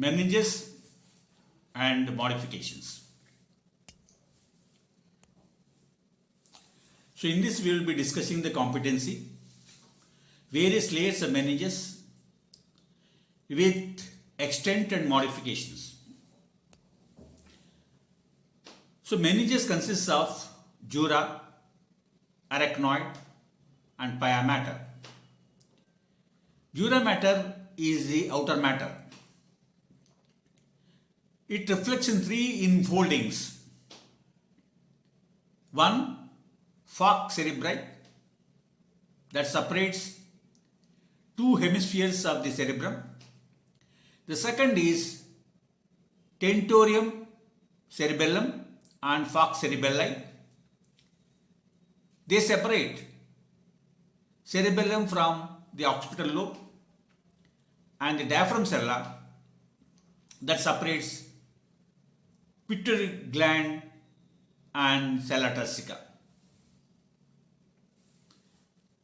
meninges and modifications. So in this we will be discussing the competency, various layers of meninges with extent and modifications. So meninges consists of dura, arachnoid and pia mater. Dura mater is the outer matter. It reflects in three infoldings. One, falx cerebri, that separates two hemispheres of the cerebrum. The second is tentorium cerebellum and falx cerebelli. They separate cerebellum from the occipital lobe, and the diaphragm cella that separates pituitary gland and sella turcica.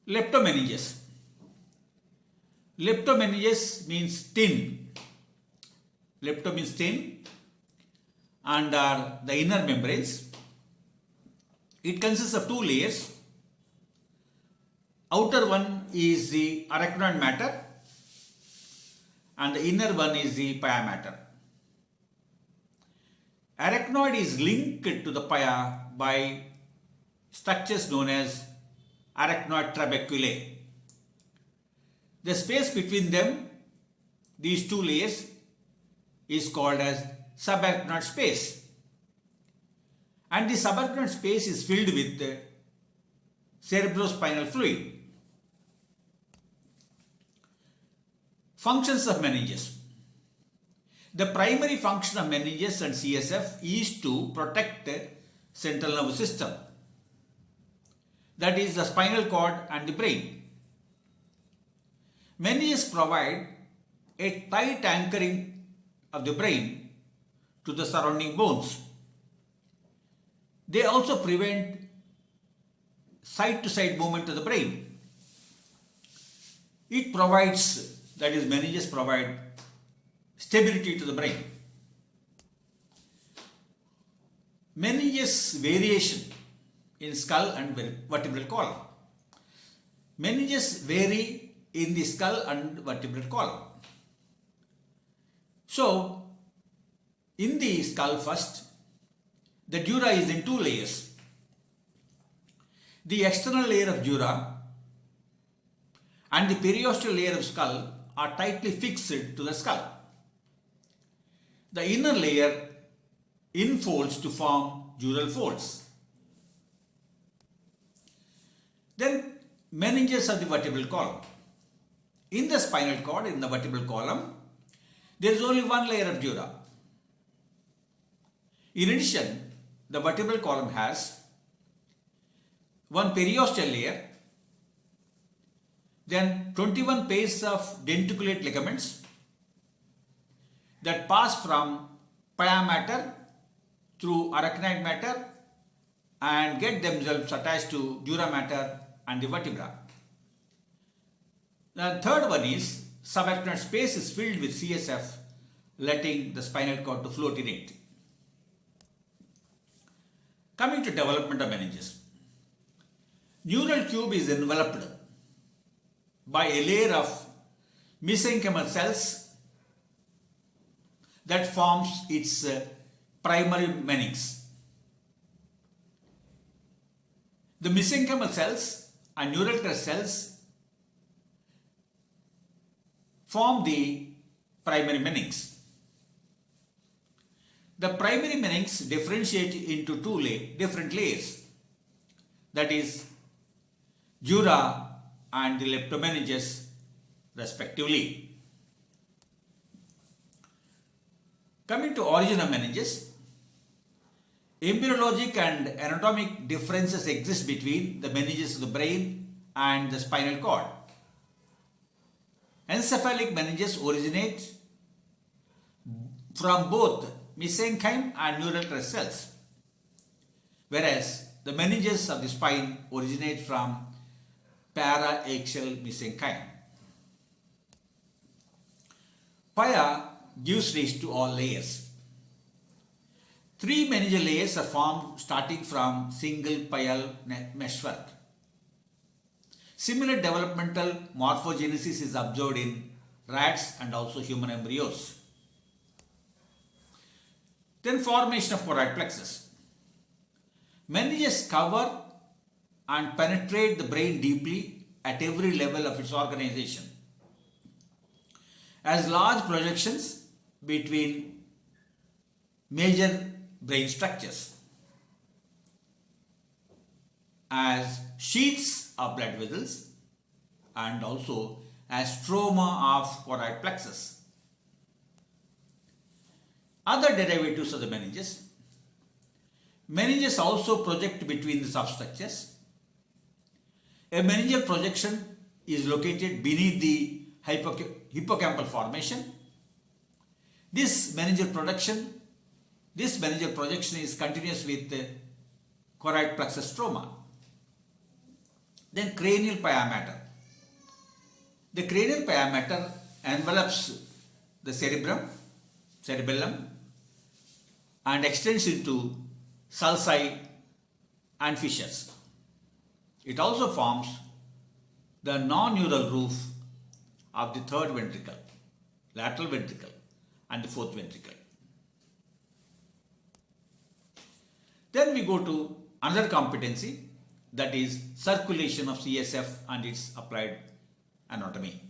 Leptomeninges. Leptomeninges means thin. Lepto means thin and are the inner membranes. It consists of two layers. Outer one is the arachnoid matter and the inner one is the pia mater. Arachnoid is linked to the pia by structures known as arachnoid trabeculae. The space between them, these two layers, is called as subarachnoid space, and the subarachnoid space is filled with cerebrospinal fluid. Functions of meninges. The primary function of meninges and CSF is to protect the central nervous system, that is the spinal cord and the brain. Meninges provide a tight anchoring of the brain to the surrounding bones. They also prevent side-to-side movement of the brain. It provides, that is, meninges provide stability to the brain. Meninges variation in skull and vertebral column. Meninges vary in the skull and vertebral column. So, in the skull first, the dura is in two layers. The external layer of dura and the periosteal layer of skull are tightly fixed to the skull. The inner layer infolds to form dural folds. Then meninges of the vertebral column. In the spinal cord, in the vertebral column, there is only one layer of dura. In addition, the vertebral column has one periosteal layer, then 21 pairs of denticulate ligaments that pass from pia mater through arachnoid mater and get themselves attached to dura mater and the vertebra. The third one is subarachnoid space is filled with CSF, letting the spinal cord to float in it. Coming to development of meninges. Neural tube is enveloped by a layer of mesenchymal cells that forms its primary meninx. The mesenchymal cells and neural crest cells form the primary meninx. The primary meninx differentiate into two different layers, that is dura and the leptomeninges respectively. Coming to origin of meninges, embryologic and anatomic differences exist between the meninges of the brain and the spinal cord. Encephalic meninges originate from both mesenchyme and neural crest cells, whereas the meninges of the spine originate from paraaxial mesenchyme. Pia gives rise to all layers. Three meningeal layers are formed starting from single pile meshwork. Similar developmental morphogenesis is observed in rats and also human embryos. Then formation of choroid plexus. Meninges cover and penetrate the brain deeply at every level of its organization, as large projections between major brain structures, as sheaths of blood vessels, and also as stroma of choroid plexus. Other derivatives of the meninges. Meninges also project between the substructures. A meningeal projection is located beneath the hippocampal formation. This meningeal projection is continuous with the choroid plexus stroma. Then cranial pia mater. The cranial pia mater envelops the cerebellum, and extends into sulci and fissures. It also forms the non-neural roof of the third ventricle, lateral ventricle, and the fourth ventricle. Then we go to another competency, that is circulation of CSF and its applied anatomy.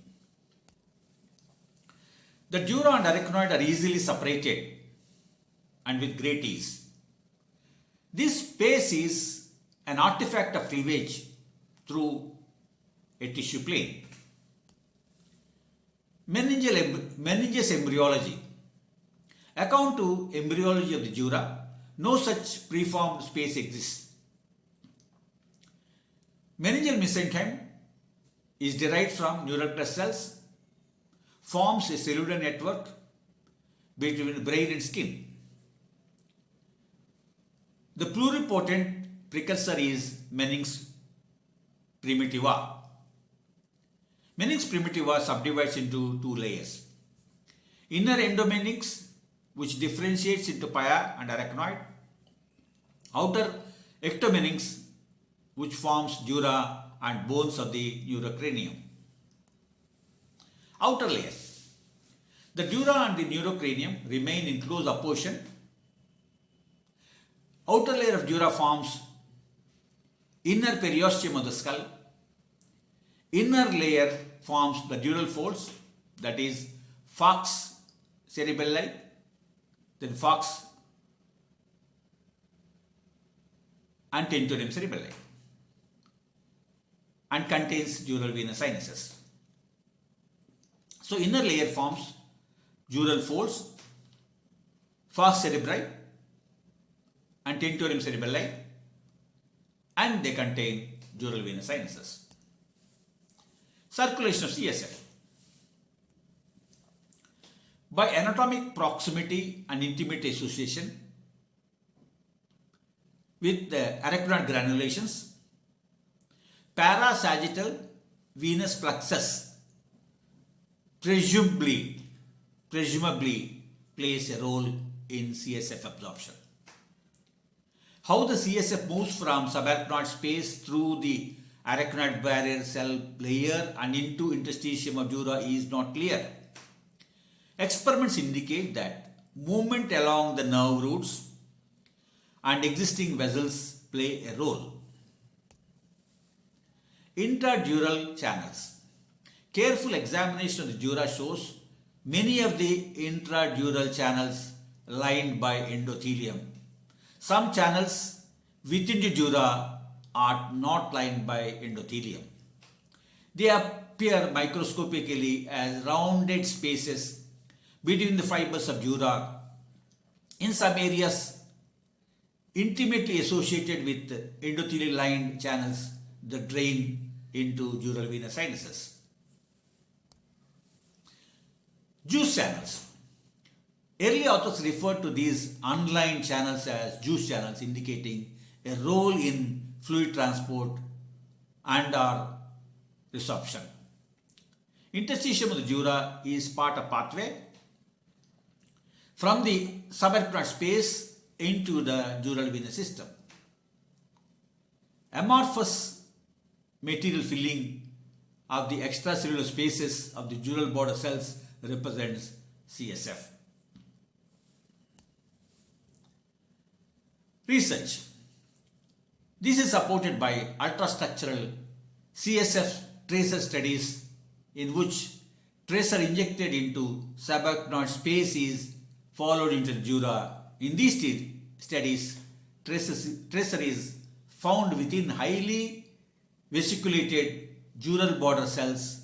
The dura and arachnoid are easily separated and with great ease. This space is an artifact of cleavage through a tissue plane. Meninges embryology. According to embryology of the dura, no such preformed space exists. Meningeal mesenchyme is derived from neural blood cells, forms a cellular network between brain and skin. The pluripotent precursor is meninx primitiva. Meninx primitiva subdivides into two layers. Inner endomeninx, which differentiates into pia and arachnoid. Outer ectomeninx, which forms dura and bones of the neurocranium. Outer layer. The dura and the neurocranium remain in close opposition. Outer layer of dura forms inner periosteum of the skull. Inner layer forms the dural folds, that is falx cerebelli, then falx and tentorium cerebelli, and contains dural venous sinuses. So inner layer forms dural folds, falx cerebri and tentorium cerebelli, and they contain dural venous sinuses. Circulation of CSF. By anatomic proximity and intimate association with the arachnoid granulations, parasagittal venous plexus presumably plays a role in CSF absorption. How the CSF moves from subarachnoid space through the arachnoid barrier cell layer and into interstitium of dura is not clear. Experiments indicate that movement along the nerve roots and existing vessels play a role. Intradural channels. Careful examination of the dura shows many of the intradural channels lined by endothelium. Some channels within the dura are not lined by endothelium. They appear microscopically as rounded spaces between the fibers of dura, in some areas intimately associated with endothelial lined channels that drain into dural venous sinuses. Juice channels. Early authors referred to these unlined channels as juice channels, indicating a role in fluid transport and or resorption. Interstitium of the dura is part of pathway from the subarachnoid space into the dural venous system. Amorphous material filling of the extracellular spaces of the dural border cells represents CSF. Research. This is supported by ultrastructural CSF tracer studies in which tracer injected into subarachnoid space is followed into the dura. In these studies, tracer is found within highly vesiculated dural border cells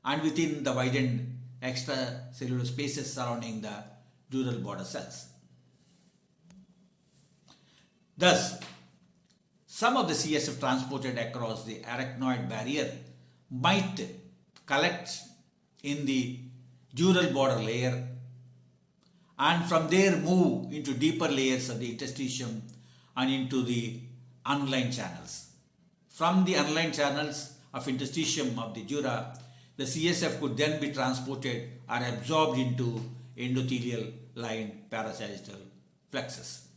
and within the widened extracellular spaces surrounding the dural border cells. Thus, some of the CSF transported across the arachnoid barrier might collect in the dural border layer and from there move into deeper layers of the interstitium and into the unlined channels. From the unlined channels of interstitium of the dura, the CSF could then be transported or absorbed into endothelial lined parasagittal plexus.